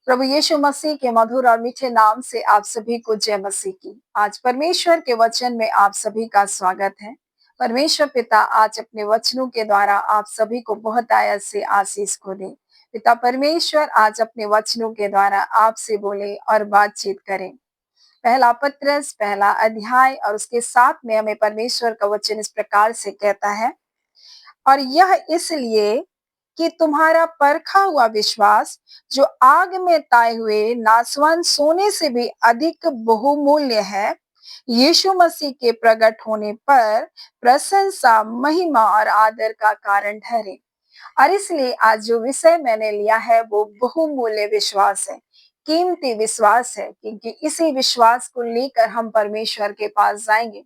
प्रभु यीशु मसीह के मधुर और मीठे नाम से आप सभी को जय मसीह की। आज परमेश्वर के वचन में आप सभी का स्वागत है। परमेश्वर पिता आज अपने वचनों के द्वारा आप सभी को बहुत आयत से आशीष को दे। पिता परमेश्वर आज अपने वचनों के द्वारा आपसे बोले और बातचीत करें। पहला पत्रस पहला अध्याय और उसके 7 में हमें परमेश्वर का वचन इस प्रकार से कहता है, और यह इसलिए कि तुम्हारा परखा हुआ विश्वास जो आग में ताए हुए नासवान सोने से भी अधिक बहुमूल्य है, यीशु मसीह के प्रकट होने पर प्रशंसा, महिमा और आदर का कारण ठहरे। और इसलिए आज जो विषय मैंने लिया है वो बहुमूल्य विश्वास है, कीमती विश्वास है, क्योंकि इसी विश्वास को लेकर हम परमेश्वर के पास जाएंगे।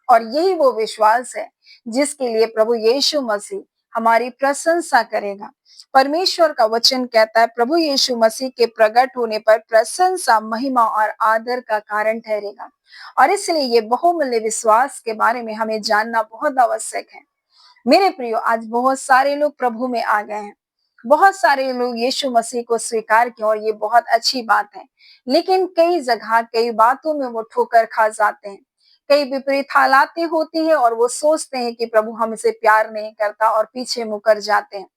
और यही वो विश्वास है जिसके लिए प्रभु यीशु मसीह हमारी प्रशंसा करेगा। परमेश्वर का वचन कहता है प्रभु यीशु मसीह के प्रकट होने पर प्रशंसा, महिमा और आदर का कारण ठहरेगा। और इसलिए ये बहुमूल्य विश्वास के बारे में हमें जानना बहुत आवश्यक है। मेरे प्रियो, आज बहुत सारे लोग प्रभु में आ गए हैं, बहुत सारे लोग यीशु मसीह को स्वीकार किया और ये बहुत अच्छी बात है। लेकिन कई जगह कई बातों में वो ठोकर खा जाते हैं, कई विपरीत हालातें होती है और वो सोचते हैं कि प्रभु हमसे प्यार नहीं करता और पीछे मुकर जाते हैं।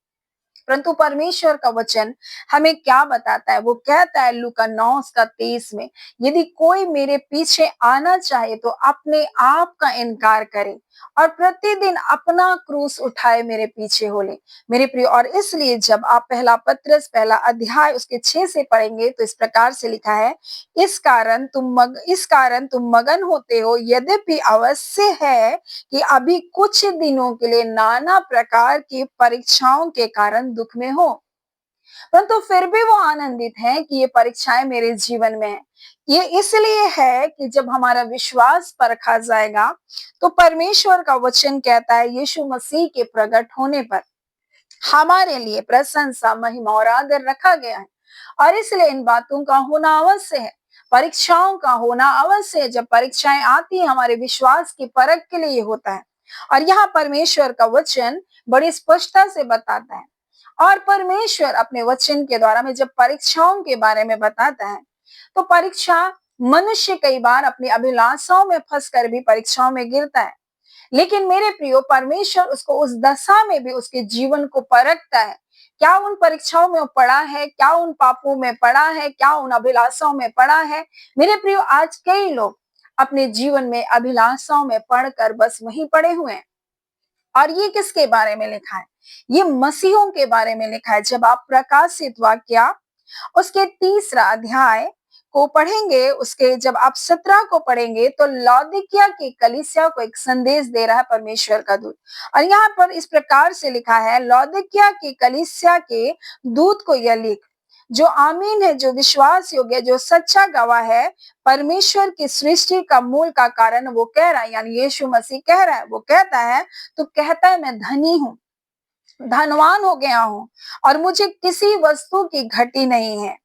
परंतु परमेश्वर का वचन हमें क्या बताता है? वो कहता है लूका 9:23 में, यदि कोई मेरे पीछे आना चाहे तो अपने आप का इनकार करे और प्रतिदिन अपना क्रूस उठाए मेरे पीछे हो ले। मेरे प्रिय, और इसलिए जब आप पहला पत्रस पहला अध्याय उसके 6 से पढ़ेंगे तो इस प्रकार से लिखा है, इस कारण तुम मगन होते हो, यद्यपि अवश्य है कि अभी कुछ दिनों के लिए नाना प्रकार की परीक्षाओं के कारण दुख में हो, परंतु फिर भी वो आनंदित है कि ये परीक्षाएं मेरे जीवन में है। ये इसलिए है कि जब हमारा विश्वास परखा जाएगा तो परमेश्वर का वचन कहता है यीशु मसीह के प्रकट होने पर हमारे लिए प्रशंसा, महिमा और आदर रखा गया है। और इसलिए इन बातों का होना अवश्य है, परीक्षाओं का होना अवश्य है। जब परीक्षाएं आती है हमारे विश्वास की परख के लिए होता है। और यहाँ परमेश्वर का वचन बड़ी स्पष्टता से बताता है। और परमेश्वर अपने वचन के द्वारा में जब परीक्षाओं के बारे में बताता है तो परीक्षा, मनुष्य कई बार अपनी अभिलाषाओं में फंसकर भी परीक्षाओं में गिरता है। लेकिन मेरे प्रियो, परमेश्वर उसको उस दशा में भी उसके जीवन को परखता है। क्या उन परीक्षाओं में पड़ा है? क्या उन पापों में पड़ा है? क्या उन अभिलाषाओं में पड़ा है? मेरे प्रियो, आज कई लोग अपने जीवन में अभिलाषाओं में पढ़कर बस वहीं पड़े हुए हैं। और ये किसके बारे में लिखा है? ये मसीहों के बारे में लिखा है। जब आप प्रकाशित वाक्य उसके 3 अध्याय को पढ़ेंगे, उसके जब आप 17 को पढ़ेंगे तो लौदीकिया की कलीसिया को एक संदेश दे रहा है परमेश्वर का दूत। और यहाँ पर इस प्रकार से लिखा है, लौदीकिया की कलीसिया के दूत को यह लिख, जो आमीन है, जो विश्वास योग्य, जो सच्चा गवाह है, परमेश्वर की सृष्टि का मूल का कारण वो कह रहा है, यानी यीशु मसीह कह रहा है। वो कहता है, तो कहता है मैं धनी हूँ, धनवान हो गया हूं और मुझे किसी वस्तु की घटी नहीं है,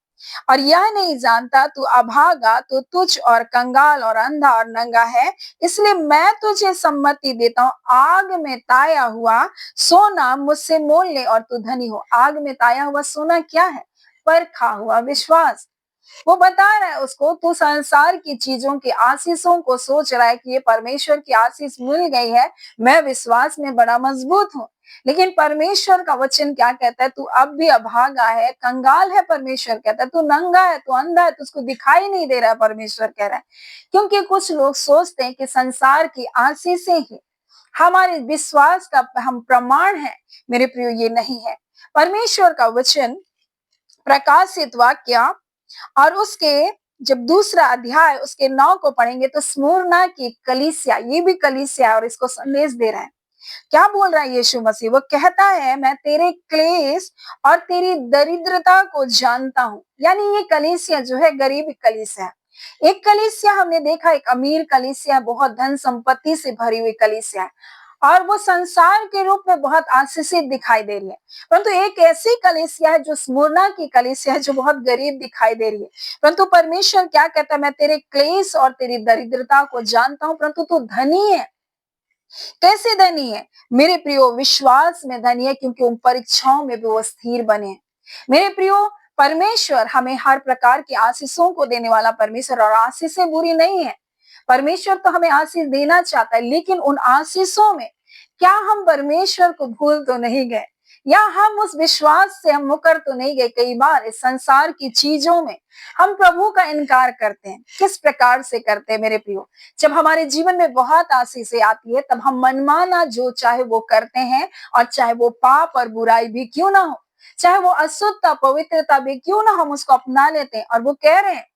और यह नहीं जानता तू अभागा, तू तुच्छ और कंगाल और अंधा और नंगा है। इसलिए मैं तुझे सम्मति देता हूँ, आग में ताया हुआ सोना मुझसे मोल ले और तू धनी हो। आग में ताया हुआ सोना क्या है? परखा हुआ विश्वास। वो बता रहा है उसको, तू संसार की चीजों की आशीषों को सोच रहा है कि ये परमेश्वर की आशीष मिल गई है, मैं विश्वास में बड़ा मजबूत हूँ। लेकिन परमेश्वर का वचन क्या कहता है? तू अब भी अभागा है, कंगाल है। परमेश्वर कहता है तू नंगा है, तू अंधा है, तुझको दिखाई नहीं दे रहा है। परमेश्वर कह रहा है, क्योंकि कुछ लोग सोचते हैं कि संसार की आशीषें ही हमारे विश्वास का हम प्रमाण है। मेरे प्रियो, ये नहीं है। परमेश्वर का वचन प्रकाशित वाक्य और उसके जब 2 अध्याय उसके 9 को पढ़ेंगे तो स्मुरना की कलीसिया, ये भी कलीसिया है और इसको संदेश दे रहा है। क्या बोल रहा है यीशु मसीह? वो कहता है मैं तेरे क्लेश और तेरी दरिद्रता को जानता हूं। यानी ये कलीसिया जो है गरीब कलीसिया है। एक कलीसिया हमने देखा, एक अमीर कलीसिया, बहुत धन संपत्ति से भरी हुई कलीसिया है और वो संसार के रूप में बहुत आशीषित दिखाई दे रही है। परंतु एक ऐसी कलीसिया है जो स्मुरना की कलीसिया है, जो बहुत गरीब दिखाई दे रही है। परंतु परमेश्वर क्या कहता है? मैं तेरे क्लेश और तेरी दरिद्रता को जानता हूं, परंतु तू धनी है। कैसे धनी है? मेरे प्रियो, विश्वास में धनी है, क्योंकि उन परीक्षाओं में भी वो स्थिर बने। मेरे प्रियो, परमेश्वर हमें हर प्रकार की आशीषों को देने वाला परमेश्वर, और आशीषें बुरी नहीं है। परमेश्वर तो हमें आशीष देना चाहता है, लेकिन उन आशीषों में क्या हम परमेश्वर को भूल तो नहीं गए, या हम उस विश्वास से हम मुकर तो नहीं गए। कई बार इस संसार की चीजों में हम प्रभु का इनकार करते हैं। किस प्रकार से करते हैं मेरे प्रियो? जब हमारे जीवन में बहुत आशीषें आती है, तब हम मनमाना जो चाहे वो करते हैं, और चाहे वो पाप और बुराई भी क्यों ना हो, चाहे वो अशुद्धता पवित्रता भी क्यों ना, हम उसको अपना लेते हैं। और वो कह रहे हैं,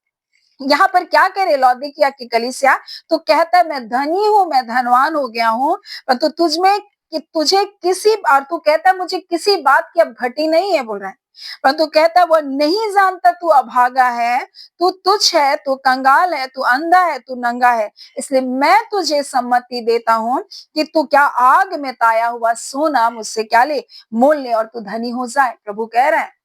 यहाँ पर क्या कह रहे लौदीकिया की कलीसिया, तो कहता है मैं धनी हूं, मैं धनवान हो गया हूं, परंतु तुझ में कि तुझे किसी, और तू कहता है मुझे किसी बात की अब घटी नहीं है, बोल रहा है। परंतु कहता है वो नहीं जानता तू अभागा है, तू तुच्छ है, तू कंगाल है, तू अंधा है, तू नंगा है, इसलिए मैं तुझे सम्मति देता हूं कि तू क्या आग में ताया हुआ सोना मुझसे क्या ले, मोल ले, और तू धनी हो जाए। प्रभु कह रहा है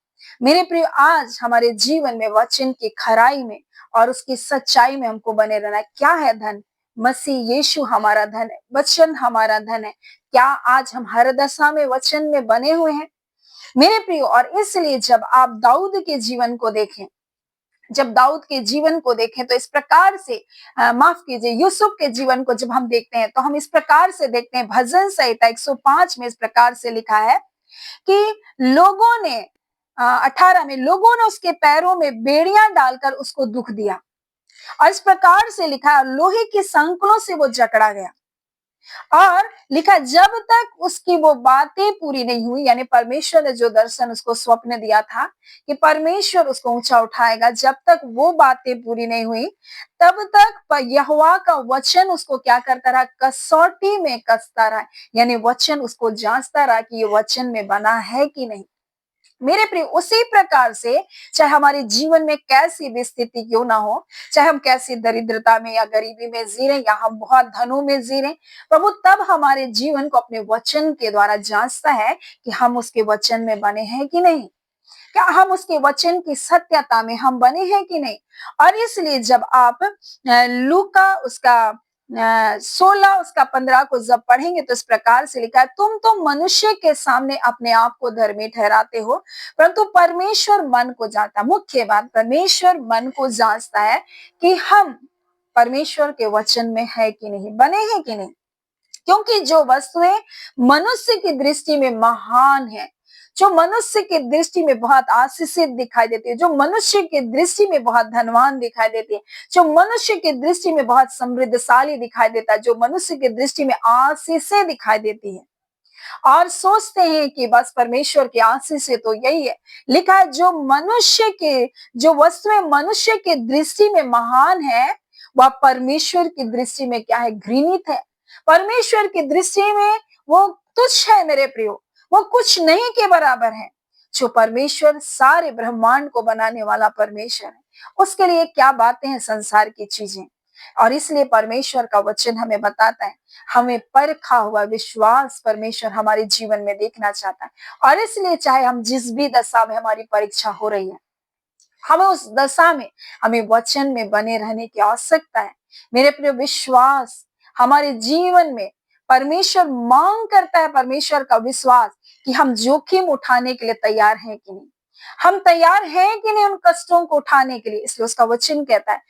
मेरे प्रिय, आज हमारे जीवन में वचन की खराई में और उसकी सच्चाई में हमको बने रहना है। क्या है धन? मसीह यीशु हमारा धन है, वचन हमारा धन है। क्या आज हम हर दशा में वचन में बने हुए हैं मेरे प्रियो? और इसलिए जब आप दाऊद के जीवन को देखें, जब दाऊद के जीवन को देखें तो इस प्रकार से, माफ कीजिए, यूसुफ के जीवन को जब हम देखते हैं तो हम इस प्रकार से देखते हैं। भजन संहिता 105 में इस प्रकार से लिखा है कि लोगों ने 18 में, लोगों ने उसके पैरों में बेड़ियां डालकर उसको दुख दिया, और इस प्रकार से लिखा है लोहे की संकलों से वो जकड़ा गया। और लिखा जब तक उसकी वो बातें पूरी नहीं हुई, यानी परमेश्वर ने जो दर्शन उसको स्वप्न दिया था कि परमेश्वर उसको ऊंचा उठाएगा, जब तक वो बातें पूरी नहीं हुई, तब तक यहोवा का वचन उसको क्या करता रहा? कसौटी में कसता रहा, यानी वचन उसको जांचता रहा कि ये वचन में बना है कि नहीं। मेरे प्रिय, उसी प्रकार से चाहे हमारे जीवन में कैसी भी स्थिति क्यों ना हो, चाहे हम कैसी दरिद्रता में या गरीबी में जी रहे, या हम बहुत धनों में जी रहे, प्रभु तब हमारे जीवन को अपने वचन के द्वारा जांचता है कि हम उसके वचन में बने हैं कि नहीं, क्या हम उसके वचन की सत्यता में हम बने हैं कि नहीं। और इसलिए जब आप लूका उसका 16 उसका 15 को जब पढ़ेंगे तो इस प्रकार से लिखा है, तुम तो मनुष्य के सामने अपने आप को धर्मी ठहराते हो, परंतु परमेश्वर मन को जांचता। मुख्य बात, परमेश्वर मन को जांचता है कि हम परमेश्वर के वचन में है कि नहीं, बने हैं कि नहीं। क्योंकि जो वस्तुएं मनुष्य की दृष्टि में महान है, जो मनुष्य की दृष्टि में बहुत आशीषित दिखाई देती है, जो मनुष्य की दृष्टि में बहुत धनवान दिखाई देती है, जो मनुष्य की दृष्टि में बहुत समृद्धशाली दिखाई देता है, जो मनुष्य की दृष्टि में आशीषें दिखाई देती है, और सोचते हैं कि बस परमेश्वर की आशीष से तो यही है। लिखा है जो मनुष्य के, जो वस्तुएं मनुष्य की दृष्टि में महान है, वह परमेश्वर की दृष्टि में क्या है? घृणित है। परमेश्वर की दृष्टि में वो तुच्छ है मेरे प्रियो, वो कुछ नहीं के बराबर है। जो परमेश्वर सारे ब्रह्मांड को बनाने वाला परमेश्वर है, उसके लिए क्या बातें हैं संसार की चीजें। और इसलिए परमेश्वर का वचन हमें बताता है, हमें परखा हुआ विश्वास परमेश्वर हमारे जीवन में देखना चाहता है। और इसलिए चाहे हम जिस भी दशा में हमारी परीक्षा हो रही है, हमें उस दशा में हमें वचन में बने रहने की आवश्यकता है। मेरे प्रिय, विश्वास हमारे जीवन में परमेश्वर मांग करता है, परमेश्वर का विश्वास, कि हम जोखिम उठाने के लिए तैयार हैं कि नहीं, हम तैयार हैं कि नहीं उन कष्टों को उठाने के लिए। इसलिए उसका वचन कहता है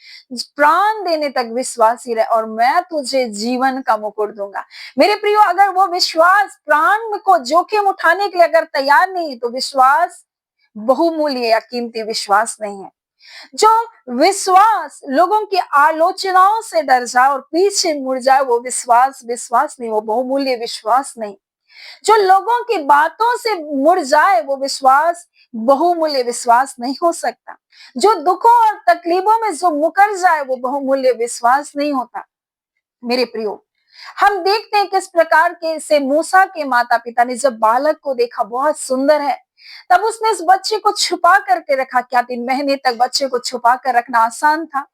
प्राण देने तक विश्वासी रहे और मैं तुझे जीवन का मुकुट दूंगा। मेरे प्रियो, अगर वो विश्वास प्राण को जोखिम उठाने के लिए अगर तैयार नहीं, तो विश्वास बहुमूल्य या कीमती विश्वास नहीं है। जो विश्वास लोगों की आलोचनाओं से डर जाए और पीछे मुड़ जाए, वो विश्वास विश्वास नहीं, वो बहुमूल्य विश्वास नहीं। जो लोगों की बातों से मुड़ जाए, वो विश्वास बहुमूल्य विश्वास नहीं हो सकता। जो दुखों और तकलीफों में जो मुकर जाए, वो बहुमूल्य विश्वास नहीं होता। मेरे प्रियो, हम देखते हैं किस प्रकार के से मूसा के माता पिता ने जब बालक को देखा बहुत सुंदर है, तब उसने इस बच्चे को छुपा करके रखा। क्या 3 महीने तक बच्चे को छुपा कर रखना आसान था?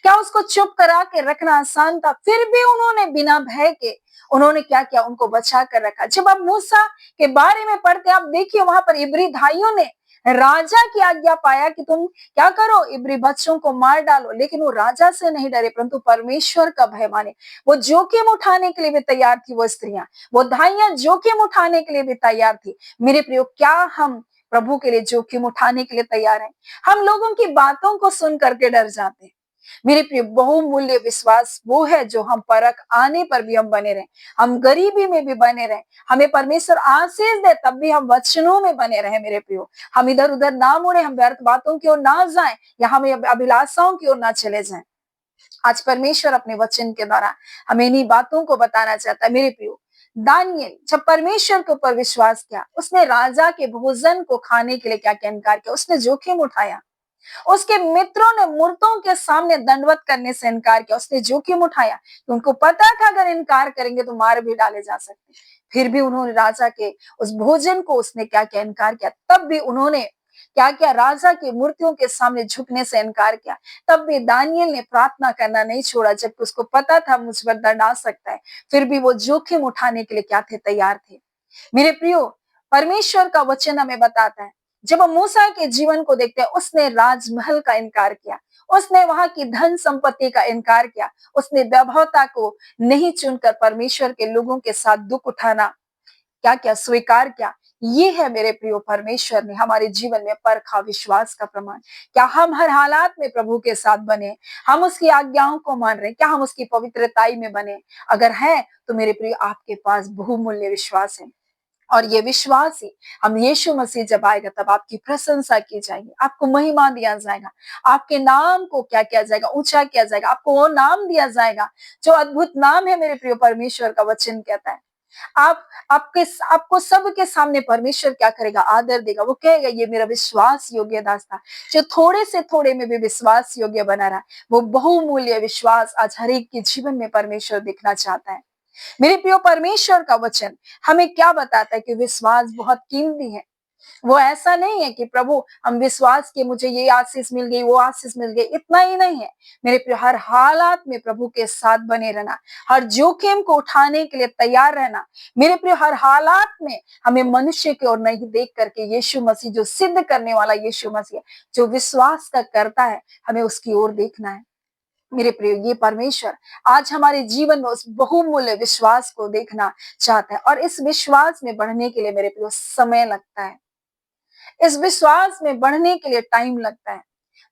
क्या उसको चुप करा के रखना आसान था? फिर भी उन्होंने बिना भय के उन्होंने क्या किया? उनको बचा कर रखा। जब आप मूसा के बारे में पढ़ते, आप देखिए वहां पर इब्री भाइयों ने राजा की आज्ञा पाया कि तुम क्या करो, इब्री बच्चों को मार डालो, लेकिन वो राजा से नहीं डरे, परंतु परमेश्वर का भय माने। वो जोखिम उठाने के लिए भी तैयार थी, वो स्त्रियां, वो धाइयां जोखिम उठाने के लिए भी तैयार थी। मेरे प्रियो, क्या हम प्रभु के लिए जोखिम उठाने के लिए तैयार हैं। हम लोगों की बातों को सुन करके डर जाते हैं। मेरे प्रिय, बहुमूल्य विश्वास वो है जो हम परख आने पर भी हम बने रहें, हम गरीबी में भी बने रहें, हमें परमेश्वर आशीष दे तब भी हम वचनों में बने रहें। मेरे प्रियो, हम इधर उधर ना मुड़े, हम व्यर्थ बातों की ओर ना जाएं या हम अभिलाषाओं की ओर ना चले जाएं। आज परमेश्वर अपने वचन के द्वारा हमें इन्हीं बातों को बताना चाहता है। मेरे प्रियो, दानियेल जब परमेश्वर के ऊपर विश्वास किया, उसने राजा के भोजन को खाने के लिए क्या क्या इनकार किया, उसने जोखिम उठाया। उसके मित्रों ने मूर्तों के सामने दंडवत करने से इनकार किया, उसने जोखिम उठाया। उनको पता था अगर इनकार करेंगे तो मार भी डाले जा सकते, फिर भी उन्होंने राजा के उस भोजन को उसने क्या क्या इनकार किया। तब भी उन्होंने क्या क्या राजा की मूर्तियों के सामने झुकने से इनकार किया। तब भी दानियेल ने प्रार्थना करना नहीं छोड़ा, जबकि उसको पता था मुझ पर दंड आ सकता है, फिर भी वो जोखिम उठाने के लिए क्या थे, तैयार थे। मेरे प्रियो, परमेश्वर का वचन हमें बताता है, जब हम मूसा के जीवन को देखते हैं, उसने राजमहल का इनकार किया, उसने वहां की धन संपत्ति का इनकार किया, उसने वैभवता को नहीं चुनकर परमेश्वर के लोगों के साथ दुख उठाना क्या क्या स्वीकार किया। ये है मेरे प्रियो, परमेश्वर ने हमारे जीवन में परखा विश्वास का प्रमाण। क्या हम हर हालात में प्रभु के साथ बने, हम उसकी आज्ञाओं को मान रहे, क्या हम उसकी पवित्रताई में बने? अगर है तो मेरे प्रियो, आपके पास बहुमूल्य विश्वास है, और ये विश्वास ही हम यीशु मसीह जब आएगा तब आपकी प्रशंसा की जाएगी, आपको महिमा दिया जाएगा, आपके नाम को क्या किया जाएगा, ऊंचा किया जाएगा, आपको वो नाम दिया जाएगा जो अद्भुत नाम है। मेरे प्रिय, परमेश्वर का वचन कहता है, आप आपको सबके सामने परमेश्वर क्या करेगा, आदर देगा। वो कहेगा, ये मेरा विश्वास योग्य दास था, जो थोड़े से थोड़े में भी विश्वास योग्य बना रहा। वो बहुमूल्य विश्वास आज हर एक के जीवन में परमेश्वर दिखना चाहता है। मेरे प्रियो, परमेश्वर का वचन हमें क्या बताता है कि विश्वास बहुत कीमती है। वो ऐसा नहीं है कि प्रभु हम विश्वास किए, मुझे ये आशीष मिल गई, वो आशीष मिल गई, इतना ही नहीं है। मेरे प्रिय, हर हालात में प्रभु के साथ बने रहना, हर जोखिम को उठाने के लिए तैयार रहना। मेरे प्रिय, हर हालात में हमें मनुष्य की ओर नहीं देख करके यीशु मसीह, जो सिद्ध करने वाला यीशु मसीह, जो विश्वास का करता है, हमें उसकी ओर देखना है। मेरे प्रिय, ये परमेश्वर आज हमारे जीवन में उस बहुमूल्य विश्वास को देखना चाहता है, और इस विश्वास में बढ़ने के लिए मेरे प्रिय समय लगता है, इस विश्वास में बढ़ने के लिए टाइम लगता है।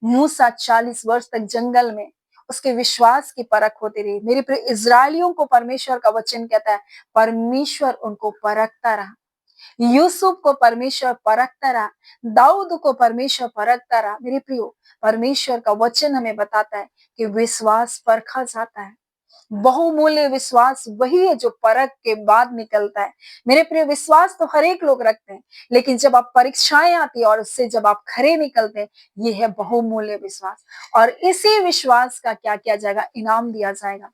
मूसा 40 वर्ष तक जंगल में उसके विश्वास की परख होती रही। मेरे प्रिय, इजरायलियों को परमेश्वर का वचन कहता है, परमेश्वर उनको परखता रहा। यूसुफ को परमेश्वर परखता रहा, दाऊद को परमेश्वर परखता रहा। मेरे प्रियो, परमेश्वर का वचन हमें बताता है कि विश्वास परखा जाता है। बहुमूल्य विश्वास वही है जो परख के बाद निकलता है। मेरे प्रिय, विश्वास तो हर एक लोग रखते हैं, लेकिन जब आप परीक्षाएं आती है और उससे जब आप खरे निकलते हैं, ये है बहुमूल्य विश्वास। और इसी विश्वास का क्या किया जाएगा, इनाम दिया जाएगा।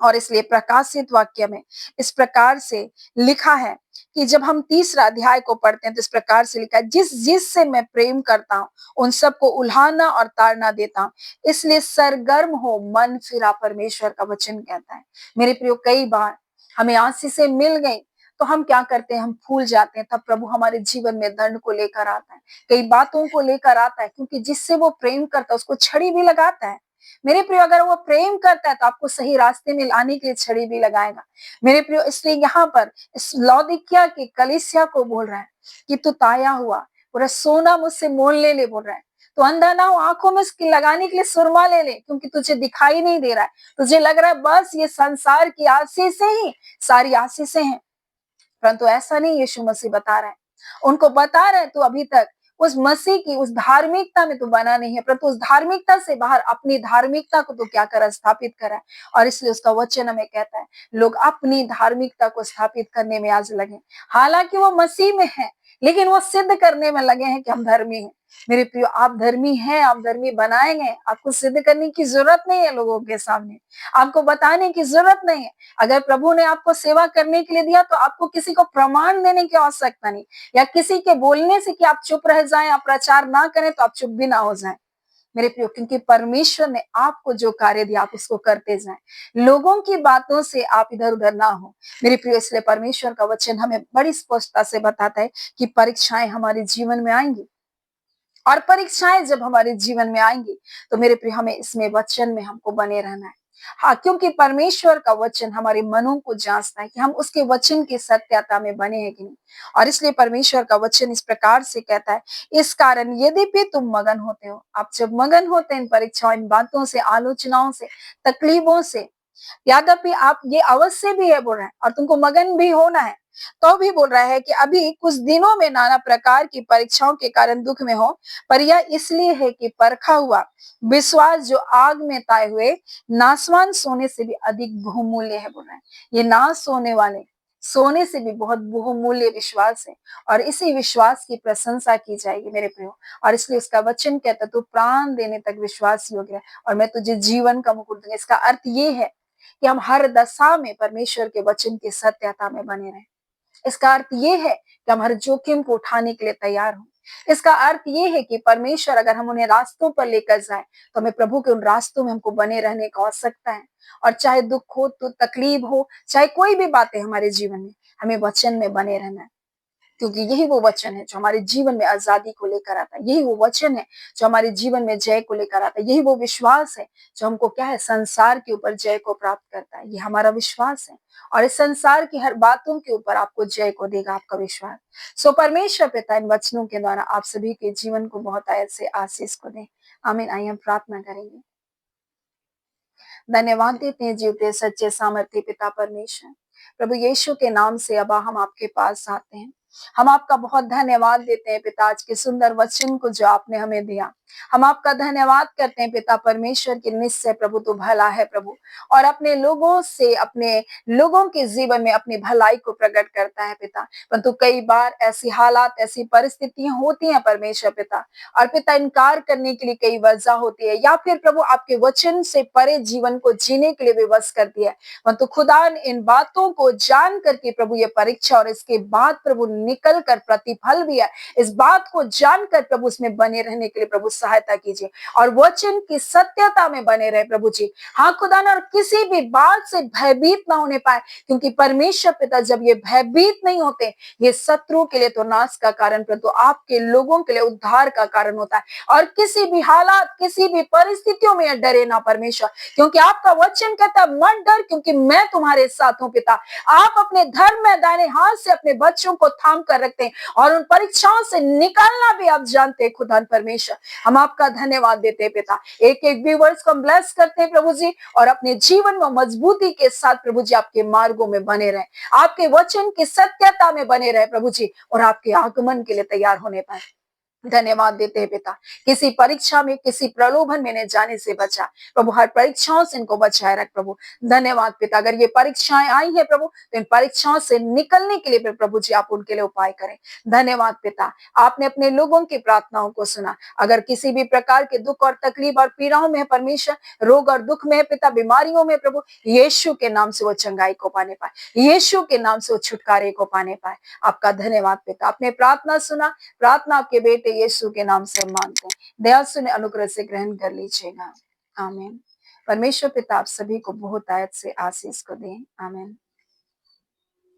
और इसलिए प्रकाशित वाक्य में इस प्रकार से लिखा है कि जब हम तीसरा अध्याय को पढ़ते हैं तो इस प्रकार से लिखा है, जिस जिस से मैं प्रेम करता हूँ उन सबको उल्हाना और ताड़ना देता हूँ, इसलिए सरगर्म हो, मन फिरा, परमेश्वर का वचन कहता है। मेरे प्रियो, कई बार हमें आशीषें मिल गई तो हम क्या करते हैं, हम फूल जाते हैं। तब प्रभु हमारे जीवन में दंड को लेकर आता है, कई बातों को लेकर आता है, क्योंकि जिससे वो प्रेम करता है उसको छड़ी भी लगाता है। मेरे प्रियो, अगर वो प्रेम करता है तो आपको सही रास्ते में लाने के लिए छड़ी भी लगाएगा। मेरे प्रियो, इसलिए यहाँ पर इस लौदीकिया की कलीसिया को बोल रहा है कि तू ताया हुआ पूरा सोना मुझसे मोल ले बोल रहा है। तो अंधा ना हो, आंखों में उसकी लगाने के लिए सुरमा ले, क्योंकि तुझे दिखाई नहीं दे रहा है, तुझे लग रहा है बस ये संसार की आशीषें ही सारी आशीषें हैं, परंतु ऐसा नहीं यीशु मसीह बता रहे हैं। उनको बता रहे हैं, तू अभी तक उस मसीह की उस धार्मिकता में तू बना नहीं है, परंतु उस धार्मिकता से बाहर अपनी धार्मिकता को तू क्या कर स्थापित करा है। और इसलिए उसका वचन हमें कहता है, लोग अपनी धार्मिकता को स्थापित करने में आज लगे, हालांकि वो मसीह में है, लेकिन वो सिद्ध करने में लगे हैं कि हम धर्मी हैं। मेरे प्रियो, आप धर्मी हैं, आप धर्मी बनाएंगे, आपको सिद्ध करने की जरूरत नहीं है, लोगों के सामने आपको बताने की जरूरत नहीं है। अगर प्रभु ने आपको सेवा करने के लिए दिया तो आपको किसी को प्रमाण देने की आवश्यकता नहीं, या किसी के बोलने से कि आप चुप रह जाएं, आप प्रचार ना करें तो आप चुप भी ना हो जाएं। मेरे प्रियो, क्योंकि परमेश्वर ने आपको जो कार्य दिया आप उसको करते जाएं, लोगों की बातों से आप इधर उधर ना हो। मेरे प्रियो, इसलिए परमेश्वर का वचन हमें बड़ी स्पष्टता से बताता है कि परीक्षाएं हमारे जीवन में आएंगी, और परीक्षाएं जब हमारे जीवन में आएंगी तो मेरे प्रिय, हमें इसमें वचन में हमको बने रहना है। हाँ, क्योंकि परमेश्वर का वचन हमारे मनों को जांचता है कि हम उसके वचन की सत्यता में बने हैं कि नहीं। और इसलिए परमेश्वर का वचन इस प्रकार से कहता है, इस कारण यद्यपि तुम मगन होते हो, आप जब मगन होते हैं इन परीक्षाओं, इन बातों से, आलोचनाओं से, तकलीफों से, यद्यपि आप ये अवश्य भी है बोल रहे हैं और तुमको मगन भी होना है, तो भी बोल रहा है कि अभी कुछ दिनों में नाना प्रकार की परीक्षाओं के कारण दुख में हो, पर यह इसलिए है कि परखा हुआ विश्वास जो आग में ताए हुए नासवान सोने से भी अधिक बहुमूल्य है बोल रहे हैं। ये नाश होने वाले सोने से भी बहुत बहुमूल्य विश्वास है, और इसी विश्वास की प्रशंसा की जाएगी मेरे प्रियो। और इसलिए उसका वचन कहता है, तू प्राण देने तक विश्वास योग्य है और मैं तुझे जीवन का मुकुट दूंगा। इसका अर्थ ये है कि हम हर दशा में परमेश्वर के वचन की सत्यता में बने रहें। इसका अर्थ ये है कि हम हर जोखिम को उठाने के लिए तैयार हों। इसका अर्थ ये है कि परमेश्वर अगर हम उन्हें रास्तों पर लेकर जाए, तो हमें प्रभु के उन रास्तों में हमको बने रहने का आवश्यकता है। और चाहे दुख हो, तो तकलीफ हो, चाहे कोई भी बातें हमारे जीवन में, हमें वचन में बने रहना है। क्योंकि यही वो वचन है जो हमारे जीवन में आजादी को लेकर आता है। यही वो वचन है जो हमारे जीवन में जय को लेकर आता है। यही वो विश्वास है जो हमको क्या है, संसार के ऊपर जय को प्राप्त करता है। ये हमारा विश्वास है, और इस संसार की हर बातों के ऊपर आपको जय को देगा आपका विश्वास। सो परमेश्वर पिता इन वचनों के द्वारा आप सभी के जीवन को बहुत ऐसे आशीष को दे। आमीन। आइए हम प्रार्थना करेंगे। धन्यवाद देते हैं जीवते सच्चे सामर्थ्य पिता परमेश्वर, प्रभु यीशु के नाम से अबा हम आपके पास आते हैं। हम आपका बहुत धन्यवाद देते हैं पिता, आज के सुंदर वचन को जो आपने हमें दिया। हम आपका धन्यवाद करते हैं पिता परमेश्वर की निश्चय प्रभु तो भला है प्रभु, और अपने लोगों से, अपने लोगों के जीवन में अपनी भलाई को प्रकट करता है पिता। परंतु कई बार ऐसी हालात, ऐसी परिस्थितियां होती हैं परमेश्वर पिता, और पिता इनकार करने के लिए कई वजह होती है, या फिर प्रभु आपके वचन से परे जीवन को जीने के लिए विवश करती है। परंतु खुदा इन बातों को जान करके प्रभु ये परीक्षा और इसके बाद प्रभु निकल कर प्रतिफल भी है, इस बात को जानकर प्रभु उसमें बने रहने के लिए प्रभु सहायता कीजिए, और वचन की सत्यता में बने रहे प्रभु जी। हाँ खुदा ना, और किसी भी बात से भयभीत ना होने पाए, क्योंकि परमेश्वर पिता जब ये भयभीत नहीं होते, ये शत्रु के लिए तो नाश का कारण, परंतु आपके लोगों के लिए उद्धार का कारण होता है। और किसी भी हालात, किसी भी परिस्थितियों में डरे ना परमेश्वर, क्योंकि आपका वचन कहता है मत डर, क्योंकि मैं तुम्हारे साथ हूं पिता। आप अपने धर्म में दाहिने हाथ से अपने बच्चों को थाम कर रखते हैं, और उन परीक्षाओं से निकालना भी आप जानते हैं खुदा परमेश्वर। हम आपका धन्यवाद देते हैं पिता। एक एक व्यूअर्स को हम ब्लेस करते हैं प्रभु जी, और अपने जीवन में मजबूती के साथ प्रभु जी आपके मार्गों में बने रहे, आपके वचन की सत्यता में बने रहे प्रभु जी, और आपके आगमन के लिए तैयार होने पाए। धन्यवाद देते हैं पिता, किसी परीक्षा में, किसी प्रलोभन में न जाने से बचा प्रभु, हर परीक्षाओं से इनको बचाए रख प्रभु। धन्यवाद पिता, अगर ये परीक्षाएं आई है प्रभु, तो इन परीक्षाओं से निकलने के लिए प्रभु जी आप उनके लिए उपाय करें। धन्यवाद पिता, आपने अपने लोगों की प्रार्थनाओं को सुना। अगर किसी भी प्रकार के दुख और तकलीफ और पीड़ाओं में है परमेश्वर, रोग और दुख में है पिता, बीमारियों में प्रभु, यीशु के नाम से वो चंगाई को पाने पाए, यीशु के नाम से वो छुटकारे को पाने पाए। आपका धन्यवाद पिता, आपने प्रार्थना सुना, प्रार्थना आपके बेटे यीशु के नाम से मांगते हैं, दया सुने, अनुग्रह से ग्रहण कर लीजिएगा। आमीन। परमेश्वर पिता आप सभी को बहुत आयत से आशीष को दें। आमीन।